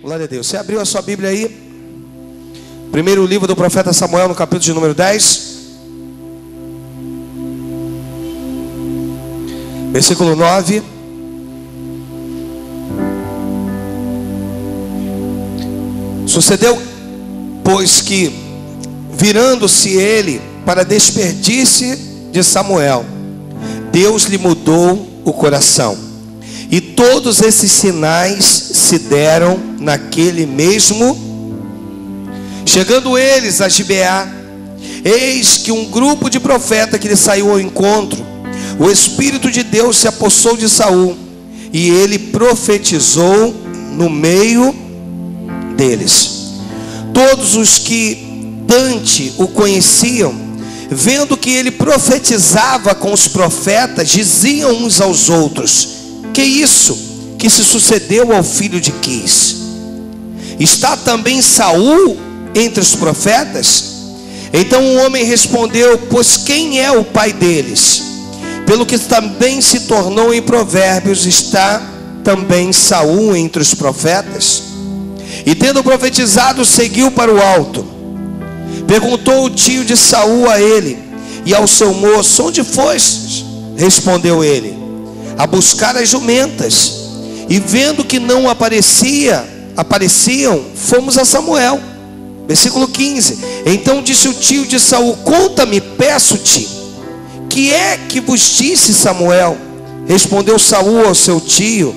Glória a Deus. Você abriu a sua Bíblia aí? Primeiro livro do profeta Samuel, no capítulo de número 10. Versículo 9. Sucedeu, pois que, virando-se ele para despedir-se de Samuel, Deus lhe mudou o coração. E todos esses sinais se deram naquele mesmo. Chegando eles a Gibeá, eis que um grupo de profetas que lhe saiu ao encontro, o Espírito de Deus se apossou de Saul, e ele profetizou no meio deles. Todos os que dante o conheciam, vendo que ele profetizava com os profetas, diziam uns aos outros: que isso que se sucedeu ao filho de Quis? Está também Saul entre os profetas? Então o homem respondeu: pois quem é o pai deles? Pelo que também se tornou em Provérbios, está também Saul entre os profetas? E tendo profetizado, seguiu para o alto. Perguntou o tio de Saul a ele e ao seu moço: onde fostes? Respondeu ele: a buscar as jumentas. E vendo que não apareciam, fomos a Samuel. Versículo 15. Então disse o tio de Saul: conta-me, peço-te, que é que vos disse Samuel? Respondeu Saul ao seu tio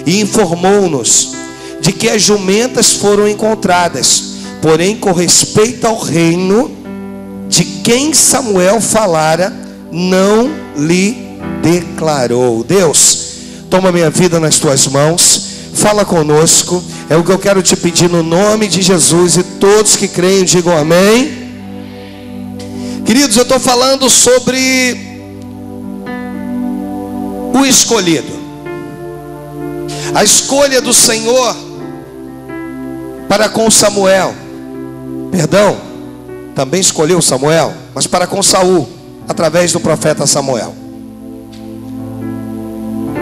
e informou-nos de que as jumentas foram encontradas, porém com respeito ao reino de quem Samuel falara, não lhe declarou. Deus, toma minha vida nas tuas mãos, fala conosco, é o que eu quero te pedir no nome de Jesus, e todos que creem digam amém. Queridos, eu estou falando sobre o escolhido, a escolha do Senhor para com Samuel. Perdão, também escolheu Samuel, mas para com Saul, através do profeta Samuel,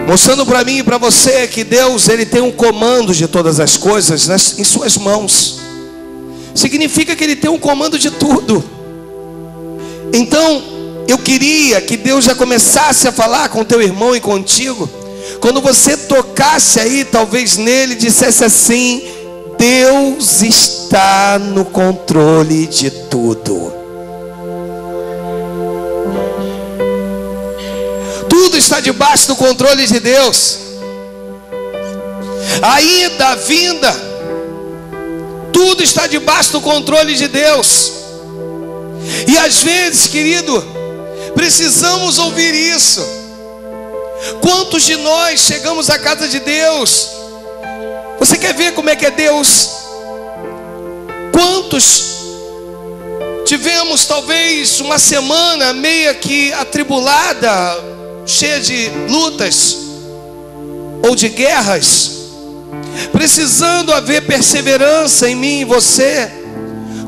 mostrando para mim e para você que Deus, Ele tem um comando de todas as coisas em suas mãos. Significa que Ele tem um comando de tudo. Então, eu queria que Deus já começasse a falar com teu irmão e contigo. Quando você tocasse aí, talvez nele, dissesse assim: Deus está no controle de tudo. Tudo está debaixo do controle de Deus. A ida, a vinda, tudo está debaixo do controle de Deus. E às vezes, querido, precisamos ouvir isso. Quantos de nós chegamos à casa de Deus? Você quer ver como é que é Deus? Quantos tivemos talvez uma semana meio que atribulada, cheia de lutas ou de guerras, precisando haver perseverança em mim e você?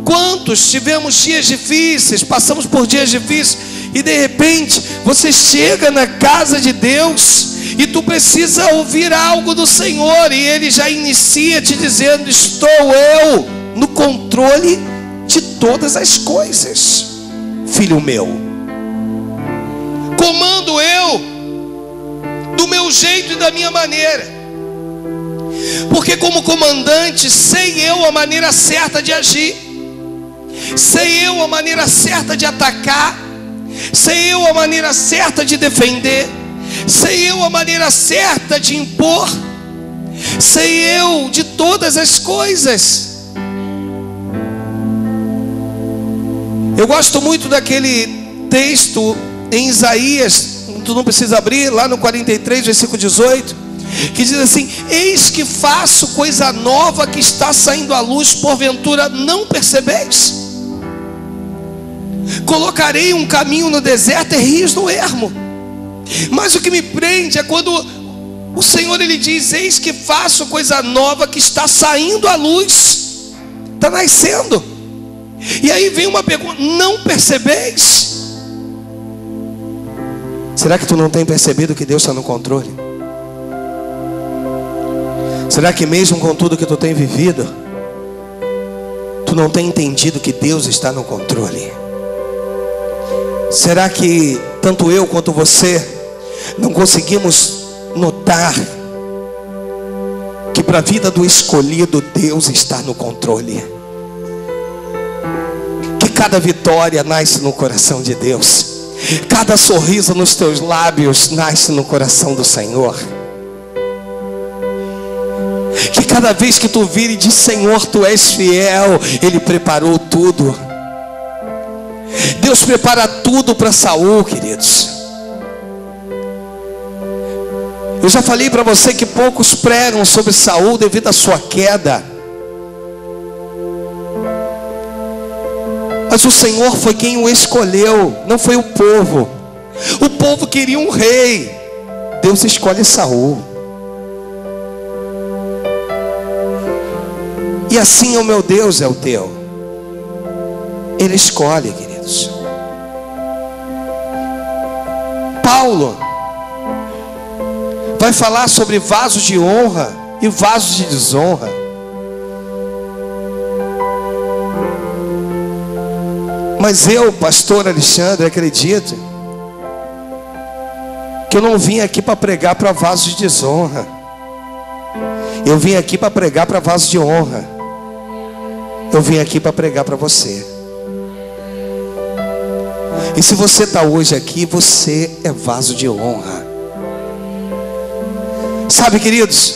Quantos tivemos dias difíceis, passamos por dias difíceis, e de repente você chega na casa de Deus e tu precisa ouvir algo do Senhor, e Ele já inicia te dizendo: estou eu no controle de todas as coisas, filho meu. Comando eu do meu jeito e da minha maneira, porque como comandante sei eu a maneira certa de agir, sei eu a maneira certa de atacar, sei eu a maneira certa de defender, sei eu a maneira certa de impor, sei eu de todas as coisas. Eu gosto muito daquele texto em Isaías, tu não precisa abrir, lá no 43, versículo 18, que diz assim: eis que faço coisa nova que está saindo à luz, porventura não percebeis? Colocarei um caminho no deserto e rios no ermo. Mas o que me prende é quando o Senhor, Ele diz: eis que faço coisa nova que está saindo à luz, está nascendo. E aí vem uma pergunta: não percebeis? Será que tu não tem percebido que Deus está no controle? Será que mesmo com tudo que tu tem vivido, tu não tem entendido que Deus está no controle? Será que tanto eu quanto você não conseguimos notar que para a vida do escolhido Deus está no controle? Que cada vitória nasce no coração de Deus, cada sorriso nos teus lábios nasce no coração do Senhor. Que cada vez que tu vire e diz: Senhor, tu és fiel, Ele preparou tudo. Deus prepara tudo para Saul, queridos. Eu já falei para você que poucos pregam sobre Saul devido à sua queda. Mas o Senhor foi quem o escolheu, não foi o povo. O povo queria um rei, Deus escolhe Saul. E assim o meu Deus é o teu. Ele escolhe, queridos. Paulo vai falar sobre vasos de honra e vasos de desonra. Mas eu, pastor Alexandre, acredito que eu não vim aqui para pregar para vasos de desonra. Eu vim aqui para pregar para vasos de honra. Eu vim aqui para pregar para você. E se você está hoje aqui, você é vaso de honra. Sabe, queridos,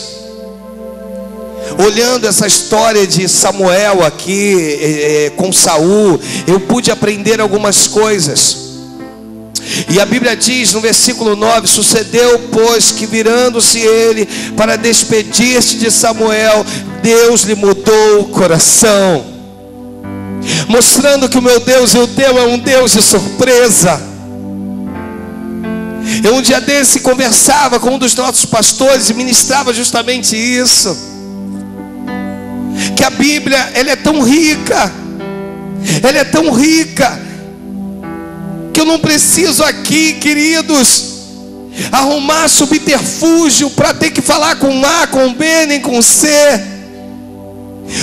olhando essa história de Samuel aqui com Saul, eu pude aprender algumas coisas. E a Bíblia diz no versículo 9: sucedeu, pois, que virando-se ele para despedir-se de Samuel, Deus lhe mudou o coração, mostrando que o meu Deus e o teu é um Deus de surpresa. Eu um dia desse conversava com um dos nossos pastores e ministrava justamente isso, que a Bíblia, ela é tão rica, ela é tão rica, que eu não preciso aqui, queridos, arrumar subterfúgio para ter que falar com A, com B, nem com C,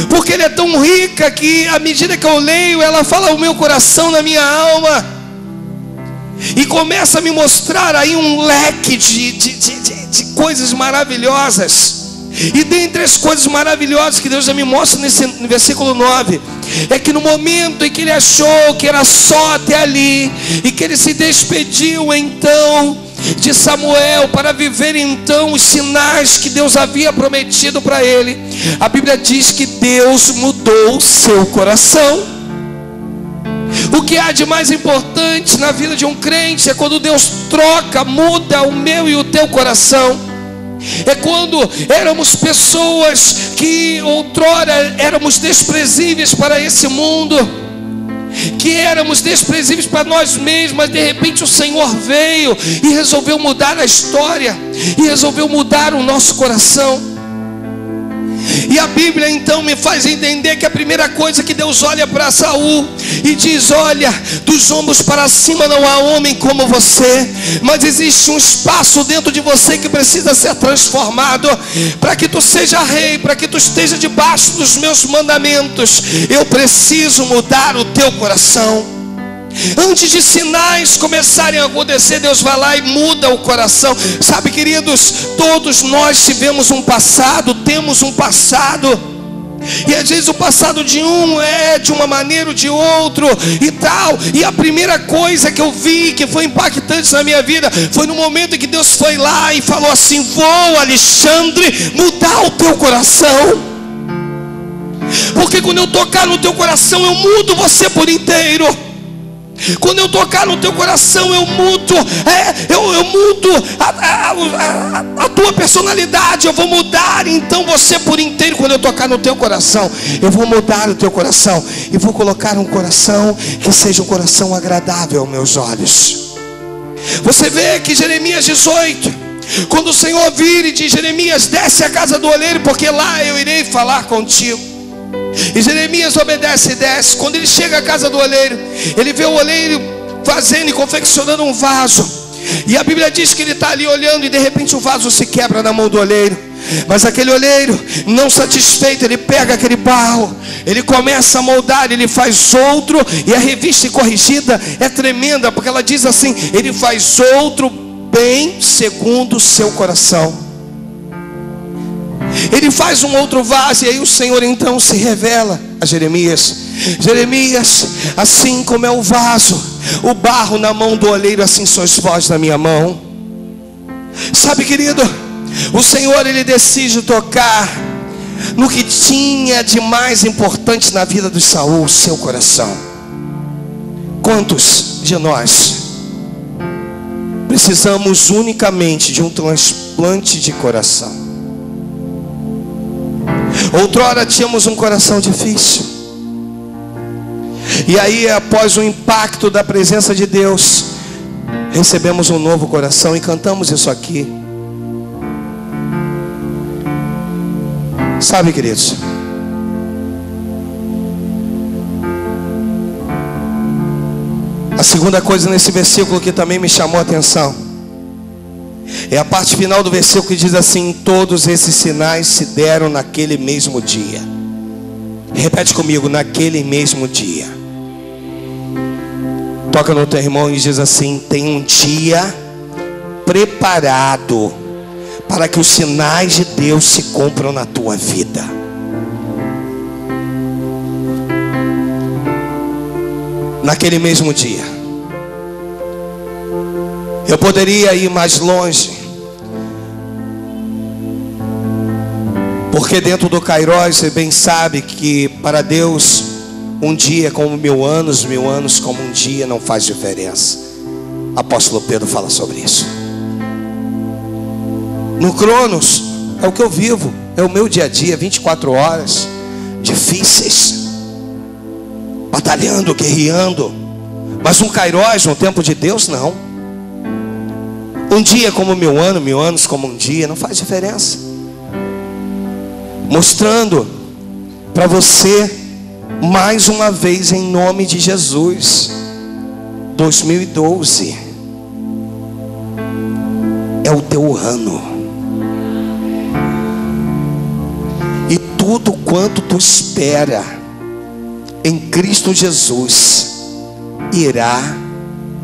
porque ela é tão rica que à medida que eu leio, ela fala o meu coração, na minha alma, e começa a me mostrar aí um leque de coisas maravilhosas. E dentre as coisas maravilhosas que Deus já me mostra no versículo 9, é que no momento em que ele achou que era só até ali, e que ele se despediu então de Samuel para viver então os sinais que Deus havia prometido para ele, a Bíblia diz que Deus mudou o seu coração. O que há de mais importante na vida de um crente é quando Deus troca, muda o meu e o teu coração. É quando éramos pessoas que outrora éramos desprezíveis para esse mundo, que éramos desprezíveis para nós mesmos, mas de repente o Senhor veio e resolveu mudar a história, e resolveu mudar o nosso coração. E a Bíblia então me faz entender que a primeira coisa que Deus olha para Saul e diz: olha, dos ombros para cima não há homem como você, mas existe um espaço dentro de você que precisa ser transformado, para que tu seja rei, para que tu esteja debaixo dos meus mandamentos. Eu preciso mudar o teu coração. Antes de sinais começarem a acontecer, Deus vai lá e muda o coração. Sabe, queridos, todos nós tivemos um passado, temos um passado, e às vezes o passado de um é de uma maneira ou de outro e tal. E a primeira coisa que eu vi que foi impactante na minha vida foi no momento em que Deus foi lá e falou assim: vou, Alexandre, mudar o teu coração. Porque quando eu tocar no teu coração, eu mudo você por inteiro. Quando eu tocar no teu coração, eu mudo, eu mudo a tua personalidade. Eu vou mudar então você por inteiro. Quando eu tocar no teu coração, eu vou mudar o teu coração, e vou colocar um coração que seja um coração agradável aos meus olhos. Você vê que Jeremias 18, quando o Senhor vira e diz: Jeremias, desce à casa do oleiro, porque lá eu irei falar contigo. E Jeremias obedece e desce. Quando ele chega à casa do oleiro, ele vê o oleiro fazendo e confeccionando um vaso. E a Bíblia diz que ele está ali olhando, e de repente o vaso se quebra na mão do oleiro. Mas aquele olheiro, não satisfeito, ele pega aquele barro, ele começa a moldar, ele faz outro. E a revista corrigida é tremenda, porque ela diz assim: ele faz outro bem segundo o seu coração. Ele faz um outro vaso. E aí o Senhor então se revela a Jeremias: Jeremias, assim como é o vaso, o barro na mão do olheiro, assim sois vós na minha mão. Sabe, querido, o Senhor, ele decide tocar no que tinha de mais importante na vida de Saul, o seu coração. Quantos de nós precisamos unicamente de um transplante de coração? Outrora tínhamos um coração difícil, e aí, após o impacto da presença de Deus, recebemos um novo coração. E cantamos isso aqui. Sabe, queridos, a segunda coisa nesse versículo que também me chamou a atenção é a parte final do versículo, que diz assim: todos esses sinais se deram naquele mesmo dia. Repete comigo: naquele mesmo dia. Toca no teu irmão e diz assim: tem um dia preparado para que os sinais de Deus se cumpram na tua vida. Naquele mesmo dia. Eu poderia ir mais longe, porque dentro do Kairos você bem sabe que para Deus um dia é como 1000 anos, 1000 anos como um dia, não faz diferença. Apóstolo Pedro fala sobre isso. No Cronos é o que eu vivo, é o meu dia a dia, 24 horas difíceis, batalhando, guerreando. Mas um Kairos no tempo de Deus, não. Um dia como 1000 anos, 1000 anos como um dia, não faz diferença. Mostrando para você, mais uma vez, em nome de Jesus, 2012 é o teu ano. E tudo quanto tu espera em Cristo Jesus irá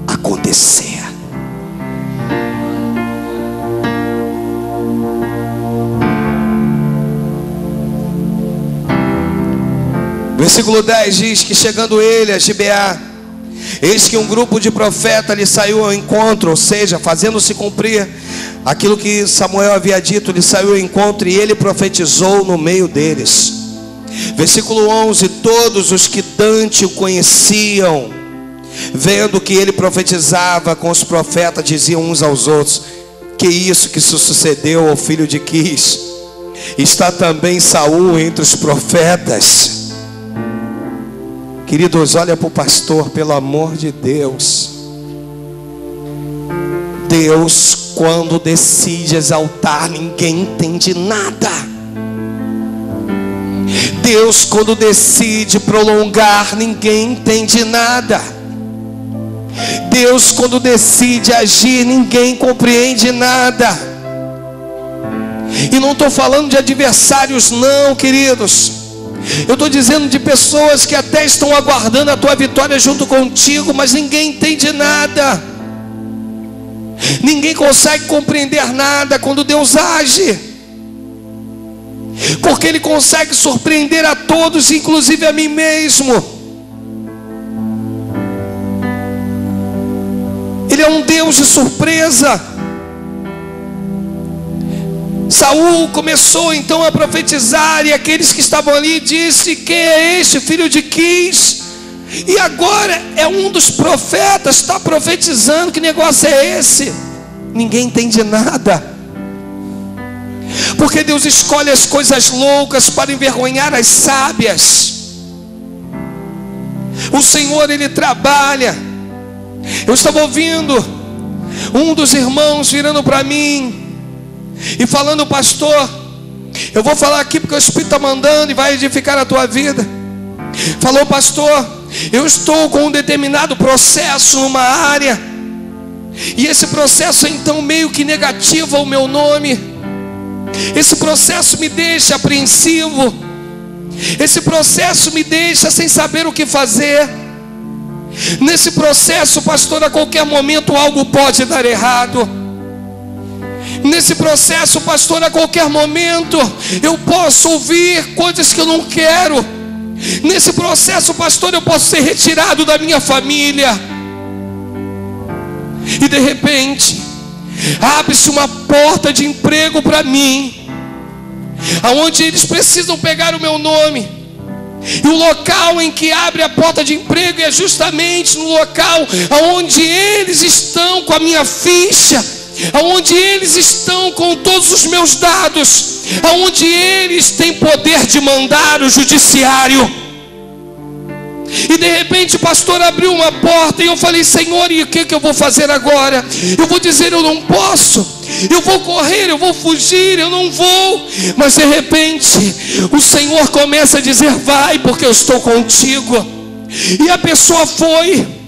acontecer. Versículo 10 diz que chegando ele a Gibeá, eis que um grupo de profetas lhe saiu ao encontro, ou seja, fazendo-se cumprir aquilo que Samuel havia dito, lhe saiu ao encontro e ele profetizou no meio deles. Versículo 11: todos os que Dante o conheciam, vendo que ele profetizava com os profetas, diziam uns aos outros: que isso que sucedeu ao filho de Quis? Está também Saul entre os profetas. Queridos, olha para o pastor, pelo amor de Deus. Deus, quando decide exaltar, ninguém entende nada. Deus, quando decide prolongar, ninguém entende nada. Deus, quando decide agir, ninguém compreende nada. E não estou falando de adversários não, queridos. Eu estou dizendo de pessoas que até estão aguardando a tua vitória junto contigo, mas ninguém entende nada. Ninguém consegue compreender nada quando Deus age, porque Ele consegue surpreender a todos, inclusive a mim mesmo. Ele é um Deus de surpresa. Saul começou então a profetizar, e aqueles que estavam ali disse: quem é este filho de Quis? E agora é um dos profetas, está profetizando. Que negócio é esse? Ninguém entende nada, porque Deus escolhe as coisas loucas para envergonhar as sábias. O Senhor, Ele trabalha. Eu estava ouvindo um dos irmãos virando para mim e falando: pastor, eu vou falar aqui porque o Espírito está mandando e vai edificar a tua vida. Falou: pastor, eu estou com um determinado processo numa área, e esse processo então meio que negativa o meu nome. Esse processo me deixa apreensivo. Esse processo me deixa sem saber o que fazer. Nesse processo, pastor, a qualquer momento algo pode dar errado. Nesse processo, pastor, a qualquer momento eu posso ouvir coisas que eu não quero. Nesse processo, pastor, eu posso ser retirado da minha família. E de repente abre-se uma porta de emprego para mim, aonde eles precisam pegar o meu nome. E o local em que abre a porta de emprego é justamente no local aonde eles estão com a minha ficha, aonde eles estão com todos os meus dados, aonde eles têm poder de mandar o judiciário. E de repente o pastor abriu uma porta e eu falei: Senhor, e o que eu vou fazer agora? Eu vou dizer: eu não posso, eu vou correr, eu vou fugir, eu não vou. Mas de repente o Senhor começa a dizer: vai, porque eu estou contigo. E a pessoa foi.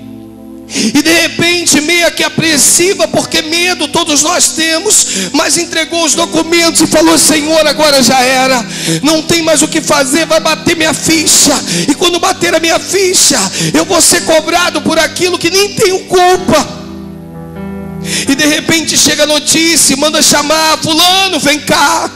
E de repente, meio que apreensiva, porque medo todos nós temos, mas entregou os documentos e falou: Senhor, agora já era, não tem mais o que fazer, vai bater minha ficha. E quando bater a minha ficha, eu vou ser cobrado por aquilo que nem tenho culpa. E de repente chega a notícia, manda chamar: fulano, vem cá.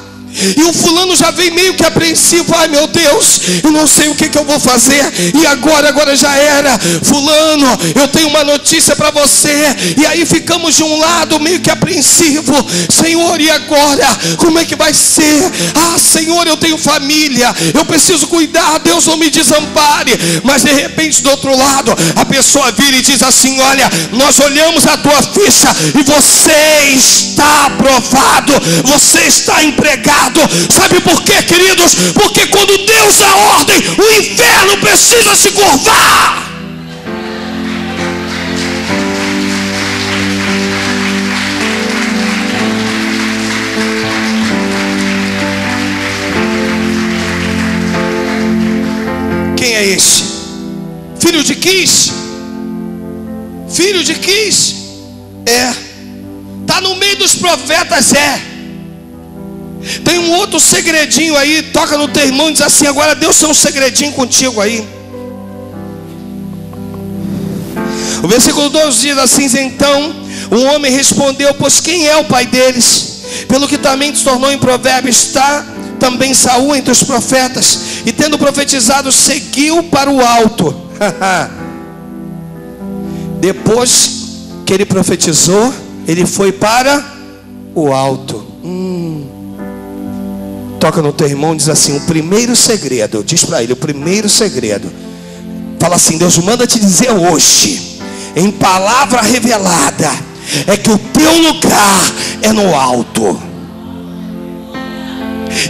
E o fulano já vem meio que apreensivo: ai meu Deus, eu não sei o que eu vou fazer. E agora já era. Fulano, eu tenho uma notícia para você. E aí ficamos de um lado meio que apreensivo: Senhor, e agora? Como é que vai ser? Ah, Senhor, eu tenho família, eu preciso cuidar, Deus não me desampare. Mas de repente do outro lado, a pessoa vira e diz assim: olha, nós olhamos a tua ficha e você está aprovado, você está empregado. Sabe por quê, queridos? Porque quando Deus dá ordem, o inferno precisa se curvar. Quem é esse? Filho de Quis? Filho de Quis? É. Está no meio dos profetas, é. Tem um outro segredinho aí, toca no teu irmão e diz assim: agora Deus tem um segredinho contigo aí. O versículo 12 diz assim: então o homem respondeu: pois quem é o pai deles? Pelo que também se tornou em provérbio, está também Saul entre os profetas. E tendo profetizado, seguiu para o alto. Depois que ele profetizou, ele foi para o alto. Toca no teu irmão e diz assim: o primeiro segredo, diz para ele, o primeiro segredo. Fala assim: Deus manda te dizer hoje, em palavra revelada, é que o teu lugar é no alto.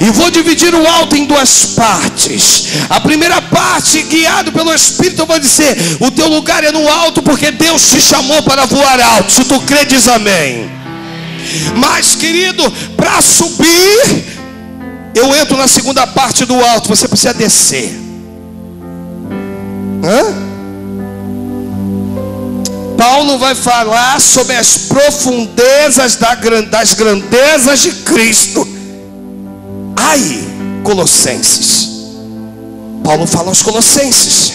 E vou dividir o alto em duas partes. A primeira parte, guiado pelo Espírito, eu vou dizer: o teu lugar é no alto, porque Deus te chamou para voar alto. Se tu crê, diz amém. Mas, querido, para subir, eu entro na segunda parte do alto. Você precisa descer. Paulo vai falar sobre as profundezas das grandezas de Cristo. Ai, Colossenses. Paulo fala aos Colossenses: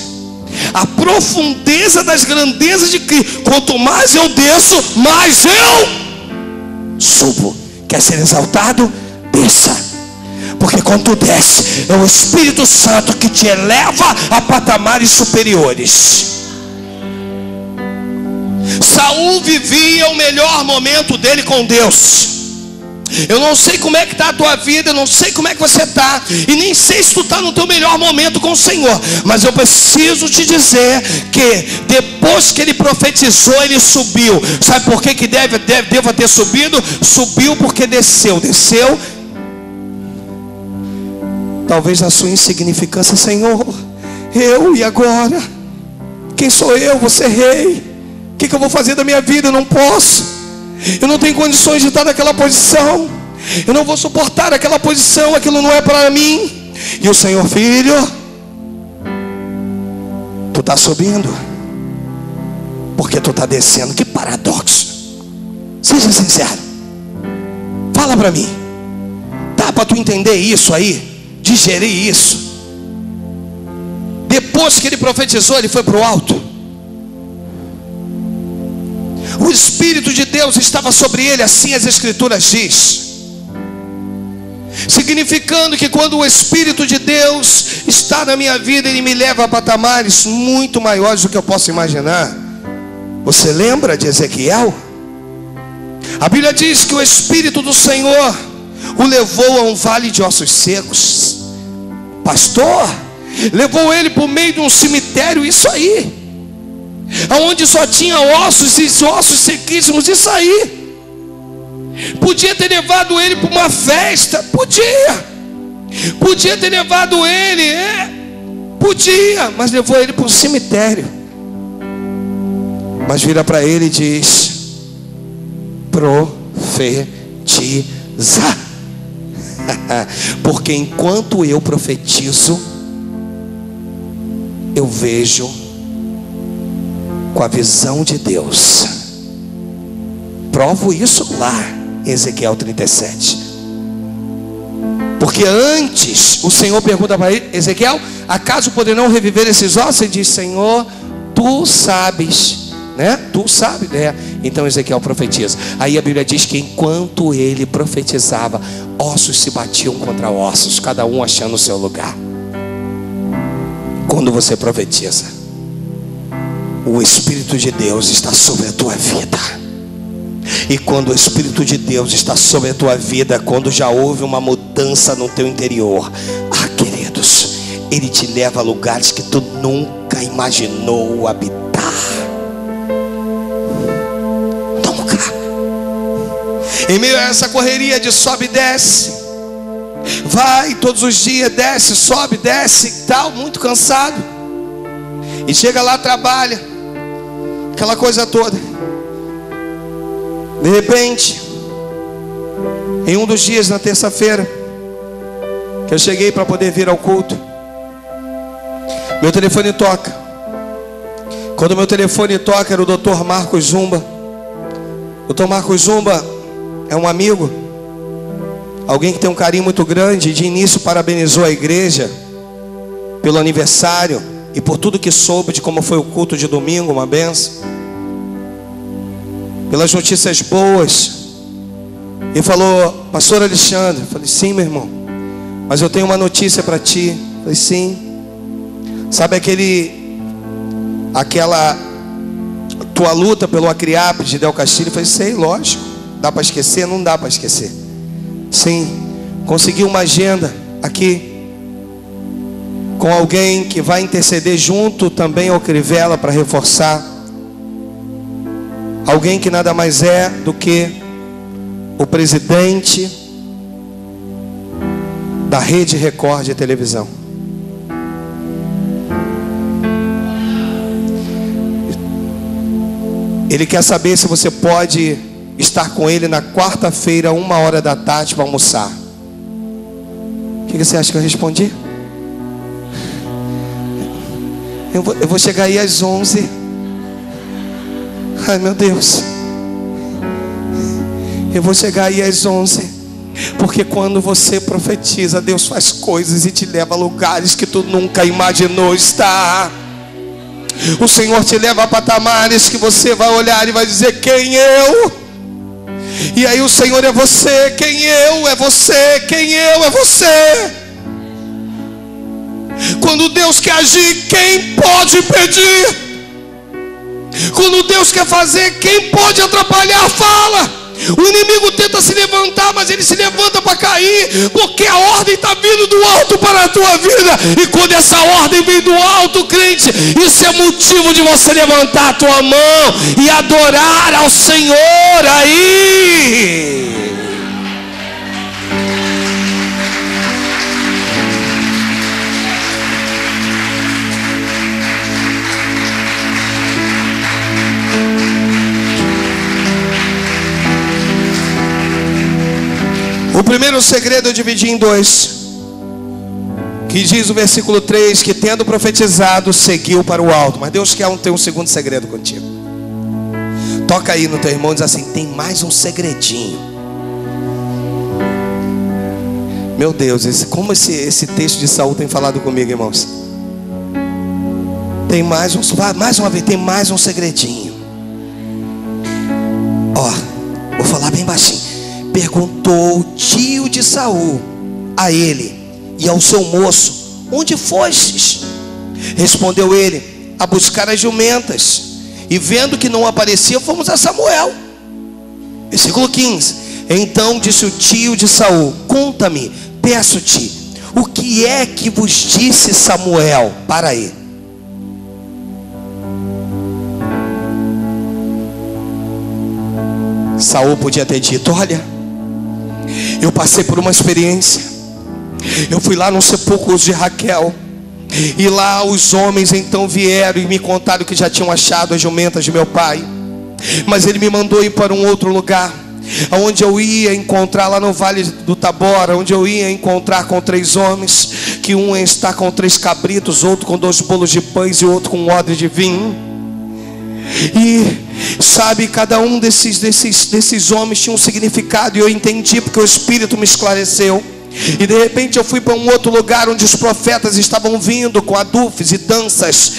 a profundeza das grandezas de Cristo. Quanto mais eu desço, mais eu subo. Quer ser exaltado? Desça. Porque quando tu desce, é o Espírito Santo que te eleva a patamares superiores. Saul vivia o melhor momento dele com Deus. Eu não sei como é que está a tua vida, eu não sei como é que você está, e nem sei se tu está no teu melhor momento com o Senhor. Mas eu preciso te dizer que depois que ele profetizou, ele subiu. Sabe por que deva ter subido? Subiu porque desceu. Talvez na sua insignificância: Senhor, eu e agora? Quem sou eu? Você é rei. O que eu vou fazer da minha vida? Eu não posso. Eu não tenho condições de estar naquela posição. Eu não vou suportar aquela posição. Aquilo não é para mim. E o Senhor: filho, tu está subindo porque tu está descendo. Que paradoxo. Seja sincero. Fala para mim. Dá para tu entender isso aí? Digerir isso? Depois que ele profetizou, ele foi para o alto. O Espírito de Deus estava sobre ele, assim as Escrituras diz. Significando que quando o Espírito de Deus está na minha vida, ele me leva a patamares muito maiores do que eu posso imaginar. Você lembra de Ezequiel? A Bíblia diz que o Espírito do Senhor o levou a um vale de ossos secos. Pastor, levou ele por meio de um cemitério, isso aí, aonde só tinha ossos e ossos sequíssimos, isso aí. Podia ter levado ele para uma festa, podia ter levado ele, podia, mas levou ele para um cemitério. Mas vira para ele e diz: profetiza. Porque enquanto eu profetizo, eu vejo com a visão de Deus. Provo isso lá em Ezequiel 37. Porque antes o Senhor pergunta para ele: Ezequiel, acaso poderão reviver esses ossos? Ele diz: Senhor, tu sabes, né? Tu sabes, né? Então Ezequiel profetiza. Aí a Bíblia diz que enquanto ele profetizava, ossos se batiam contra ossos, cada um achando o seu lugar. Quando você profetiza, o Espírito de Deus está sobre a tua vida. E quando o Espírito de Deus está sobre a tua vida, quando já houve uma mudança no teu interior, queridos, ele te leva a lugares que tu nunca imaginou habitar. Nunca. Em meio a essa correria de sobe e desce, vai todos os dias, desce, sobe, desce e tal, muito cansado, e chega lá, trabalha, aquela coisa toda. De repente, em um dos dias, na terça-feira, que eu cheguei para poder vir ao culto, meu telefone toca. Quando meu telefone toca, era o Dr. Marcos Zumba. Dr. Marcos Zumba é um amigo, alguém que tem um carinho muito grande. De início parabenizou a igreja pelo aniversário e por tudo que soube de como foi o culto de domingo, uma benção, pelas notícias boas. E falou: Pastor Alexandre. Eu falei: sim, meu irmão, mas eu tenho uma notícia para ti. Eu falei: sim. Sabe aquela tua luta pelo Acreap de Del Castilho? Eu falei: sei, lógico. Dá para esquecer? Não dá para esquecer. Sim, consegui uma agenda aqui com alguém que vai interceder junto também ao Crivella para reforçar. Alguém que nada mais é do que o presidente da Rede Record de televisão. Ele quer saber se você pode estar com ele na quarta-feira, 1h da tarde, para almoçar. O que você acha que eu respondi? Eu vou chegar aí às 11. Ai, meu Deus, eu vou chegar aí às 11. Porque quando você profetiza, Deus faz coisas e te leva a lugares que tu nunca imaginou estar. O Senhor te leva a patamares que você vai olhar e vai dizer: quem eu? E aí o Senhor é você. Quem eu? É você. Quem eu? É você. Quando Deus quer agir, quem pode impedir? Quando Deus quer fazer, quem pode atrapalhar? Fala. O inimigo tenta se levantar, mas ele se levanta para cair, porque a ordem está vindo do alto para a tua vida. E quando essa ordem vem do alto, crente, isso é motivo de você levantar a tua mão e adorar ao Senhor aí. O primeiro segredo eu dividi em dois, que diz o versículo 3, que tendo profetizado, seguiu para o alto. Mas Deus quer ter um segundo segredo contigo. Toca aí no teu irmão e diz assim: tem mais um segredinho. Meu Deus, como esse texto de Saul tem falado comigo, irmãos. Tem mais uma vez, tem mais um segredinho. Ó, vou falar bem baixinho. Perguntou o tio de Saul a ele e ao seu moço: onde fostes? Respondeu ele: a buscar as jumentas. E vendo que não aparecia, fomos a Samuel. Versículo 15. Então disse o tio de Saul: conta-me, peço-te, o que é que vos disse Samuel? Para aí. Saul podia ter dito: olha, eu passei por uma experiência. Eu fui lá no sepulcro de Raquel, e lá os homens então vieram e me contaram que já tinham achado as jumentas de meu pai. Mas ele me mandou ir para um outro lugar, onde eu ia encontrar lá no Vale do Tabor, onde eu ia encontrar com 3 homens, que um está com 3 cabritos, outro com 2 bolos de pães e outro com um odre de vinho. E sabe, cada um desses homens tinha um significado, e eu entendi porque o Espírito me esclareceu. E de repente eu fui para um outro lugar onde os profetas estavam vindo com adufes e danças,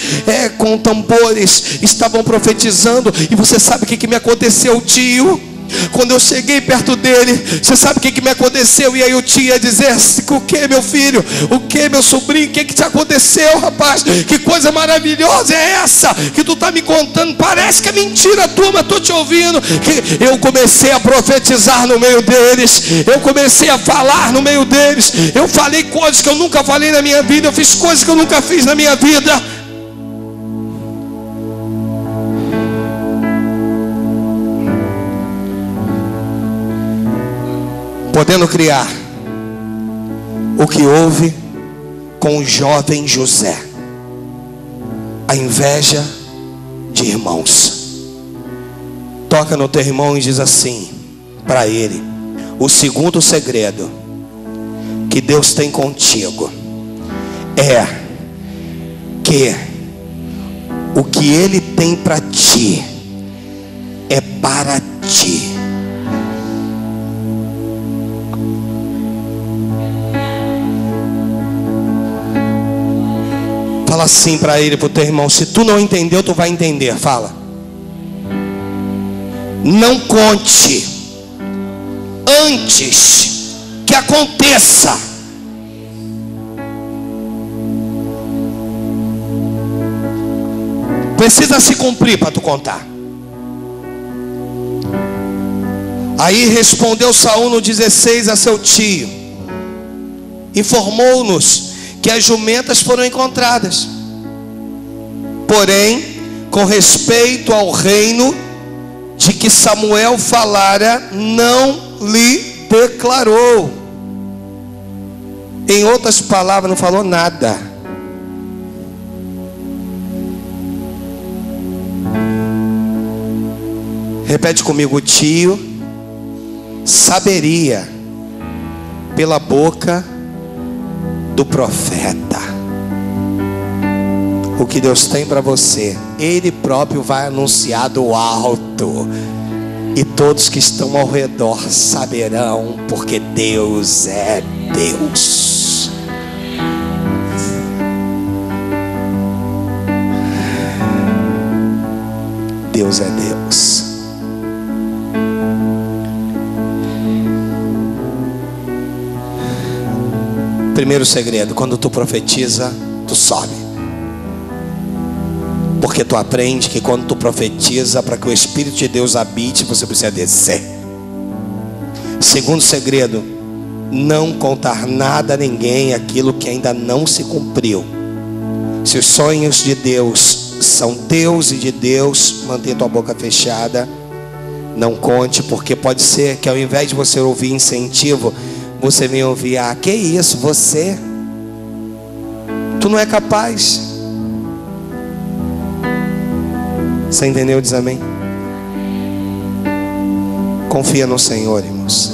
com tambores, estavam profetizando. E você sabe o que me aconteceu, tio? Quando eu cheguei perto dele, você sabe o que me aconteceu? E aí o tio ia dizer: o que, meu filho? O que, meu sobrinho? O que te aconteceu, rapaz? Que coisa maravilhosa é essa que tu está me contando? Parece que é mentira tua, mas estou te ouvindo. Que eu comecei a profetizar no meio deles, eu comecei a falar no meio deles, eu falei coisas que eu nunca falei na minha vida, eu fiz coisas que eu nunca fiz na minha vida. Podendo criar o que houve com o jovem José, a inveja de irmãos. Toca no teu irmão e diz assim para ele: o segundo segredo que Deus tem contigo é que o que Ele tem para ti é para ti. Fala assim para ele, para o teu irmão: se tu não entendeu, tu vai entender. Fala: não conte antes que aconteça. Precisa se cumprir para tu contar. Aí respondeu Saul no 16 a seu tio, informou-nos que as jumentas foram encontradas. Porém, com respeito ao reino de que Samuel falara, não lhe declarou. Em outras palavras, não falou nada. Repete comigo: o tio saberia pela boca do profeta o que Deus tem para você. Ele próprio vai anunciar do alto, e todos que estão ao redor saberão, porque Deus é Deus. Deus é Deus. Primeiro segredo: quando tu profetiza, tu sobe. Porque tu aprende que quando tu profetiza, para que o Espírito de Deus habite, você precisa descer. Segundo segredo: não contar nada a ninguém aquilo que ainda não se cumpriu. Se os sonhos de Deus são teus e de Deus, mantenha tua boca fechada. Não conte, porque pode ser que ao invés de você ouvir incentivo, você vem ouvir: ah, que isso, tu não é capaz. Você entendeu? Diz amém. Confia no Senhor, irmãos.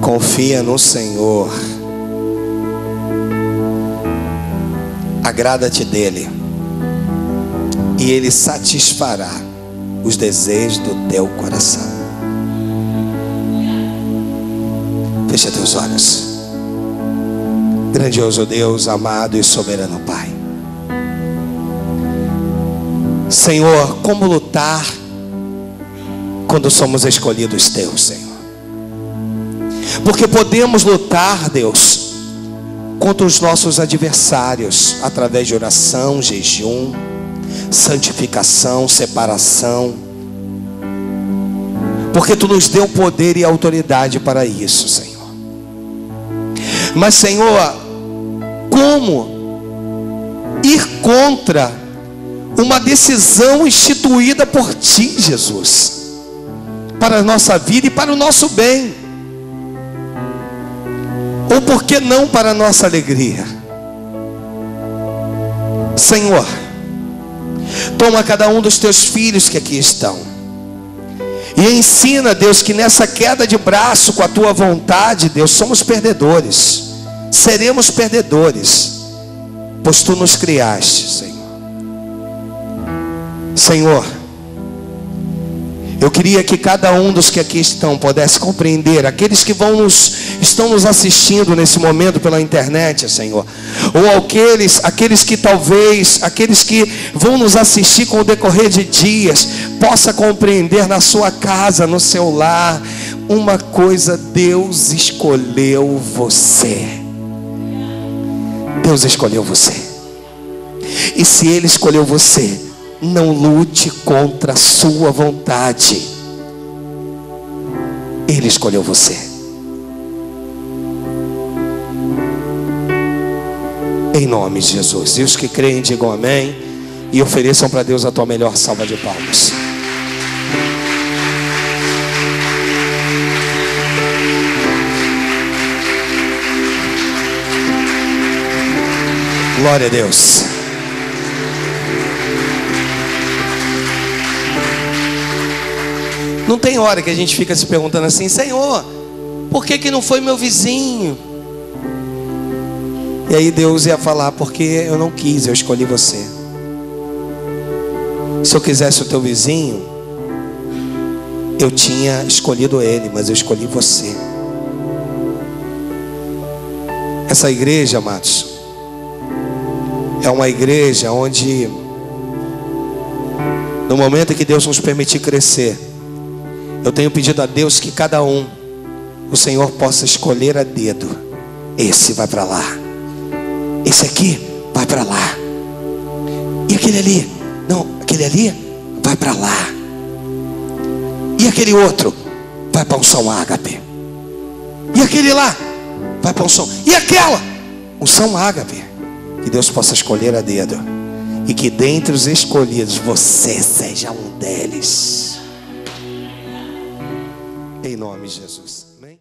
Confia no Senhor. Agrada-te dele, e ele satisfará os desejos do teu coração. Fecha teus olhos. Grandioso Deus, amado e soberano Pai. Senhor, como lutar quando somos escolhidos teus, Senhor? Porque podemos lutar, Deus, contra os nossos adversários através de oração, jejum, santificação, separação. Porque tu nos deu poder e autoridade para isso, Senhor. Mas, Senhor, como ir contra uma decisão instituída por ti, Jesus, para a nossa vida e para o nosso bem? Ou por que não para a nossa alegria? Senhor, toma cada um dos teus filhos que aqui estão e ensina, Deus, que nessa queda de braço com a tua vontade, Deus, somos perdedores. Seremos perdedores, pois tu nos criaste, Senhor. Senhor, eu queria que cada um dos que aqui estão pudesse compreender, aqueles que estão nos assistindo nesse momento pela internet, Senhor, ou aqueles que talvez, aqueles que vão nos assistir com o decorrer de dias, possa compreender na sua casa, no seu lar, uma coisa: Deus escolheu você. Deus escolheu você. E se Ele escolheu você, não lute contra a sua vontade. Ele escolheu você. Em nome de Jesus. E os que creem digam amém. E ofereçam para Deus a tua melhor salva de palmas. Glória a Deus. Não tem hora que a gente fica se perguntando assim: Senhor, por que não foi meu vizinho? E aí Deus ia falar: porque eu não quis, eu escolhi você. Se eu quisesse o teu vizinho, eu tinha escolhido ele, mas eu escolhi você. Essa igreja, amados, é uma igreja onde, no momento em que Deus nos permitir crescer, eu tenho pedido a Deus que cada um, o Senhor possa escolher a dedo. Esse vai para lá, esse aqui vai para lá, e aquele ali, não, aquele ali vai para lá, e aquele outro vai para unção ágape, e aquele lá vai para unção, e aquela unção ágape. Que Deus possa escolher a dedo, e que dentre os escolhidos você seja um deles. Em nome de Jesus. Amém.